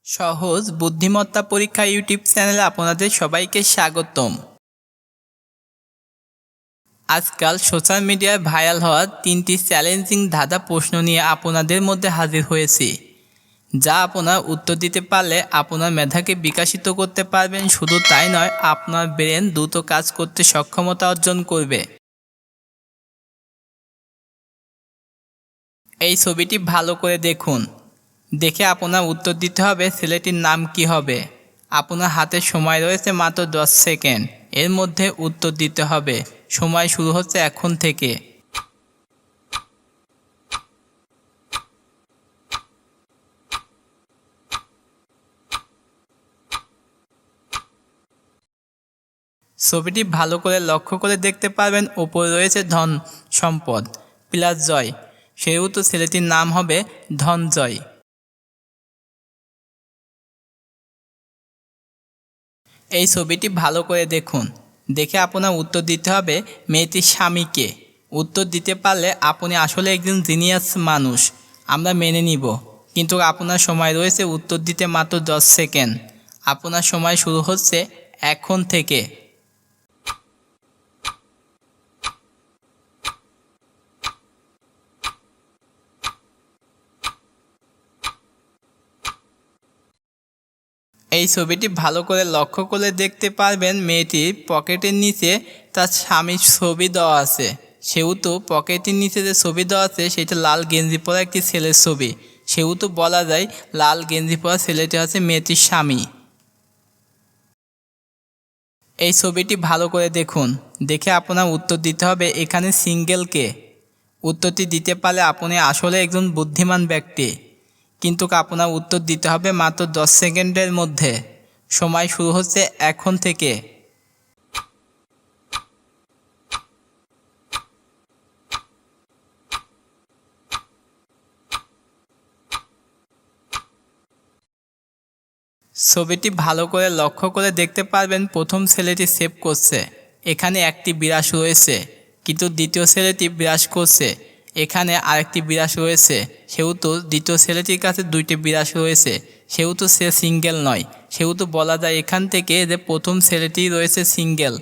সহজ বুদ্ধিমত্তা পরীক্ষা ইউটিউব চ্যানেলে আপনাদের সবাইকে স্বাগতম। আজকাল সোশ্যাল মিডিয়ায় ভাইরাল হওয়া 3টি চ্যালেঞ্জিং ধাঁধা প্রশ্ন নিয়ে আপনাদের মধ্যে হাজির হয়েছি, যা আপনার উত্তর দিতে পারলে আপনার মেধাকে বিকশিত করতে পারবেন। শুধু তাই নয়, আপনার ব্রেন দ্রুত কাজ করতে সক্ষমতা অর্জন করবে। এই ছবিটি ভালো করে দেখুন। দেখে আপনার উত্তর দিতে হবে ছেলেটির নাম কি হবে। আপনার হাতে সময় রয়েছে মাত্র 10 সেকেন্ড। এর মধ্যে উত্তর দিতে হবে। সময় শুরু হচ্ছে এখন থেকে। ছবিটি ভালো করে লক্ষ্য করে দেখতে পারবেন ওপরে রয়েছে ধন সম্পদ প্লাস জয়, সেহেতু ছেলেটির নাম হবে ধনজয়। এই ছবিটি ভালো করে দেখুন। দেখে আপনার উত্তর দিতে হবে মেয়েটির স্বামীকে। উত্তর দিতে পারলে আপনি আসলে একজন জিনিয়াস মানুষ, আমরা মেনে নিব। কিন্তু আপনার সময় রয়েছে উত্তর দিতে মাত্র 10 সেকেন্ড। আপনার সময় শুরু হচ্ছে এখন থেকে। এই ছবিটি ভালো করে লক্ষ্য করে দেখতে পারবেন মেয়েটির পকেটের নিচে তার স্বামীর ছবি দেওয়া আছে। সেহেতু পকেটের নিচে যে ছবি দেওয়া আছে সেটা লাল গেঞ্জি পরা একটি ছেলের ছবি। সেহেতু বলা যায় লাল গেঞ্জি পরা ছেলেটি হচ্ছে মেয়েটির স্বামী। এই ছবিটি ভালো করে দেখুন। দেখে আপনার উত্তর দিতে হবে এখানে সিঙ্গেলকে। উত্তরটি দিতে পারলে আপনি আসলে একজন বুদ্ধিমান ব্যক্তি, কিন্তু আপনার উত্তর দিতে হবে মাত্র 10 সেকেন্ডের মধ্যে। সময় শুরু হচ্ছে এখন থেকে। ছবিটি ভালো করে লক্ষ্য করে দেখতে পারবেন প্রথম ছেলেটি সেভ করছে, এখানে একটি বিরাস রয়েছে, কিন্তু দ্বিতীয় ছেলেটি বিরাস করছে, এখানে আরেকটি বিরাস রয়েছে। সেহেতু দ্বিতীয় ছেলেটির কাছে 2টি বিরাস রয়েছে, সেহেতু সে সিঙ্গেল নয়। সেহেতু বলা যায় এখান থেকে যে প্রথম ছেলেটি রয়েছে সিঙ্গেল।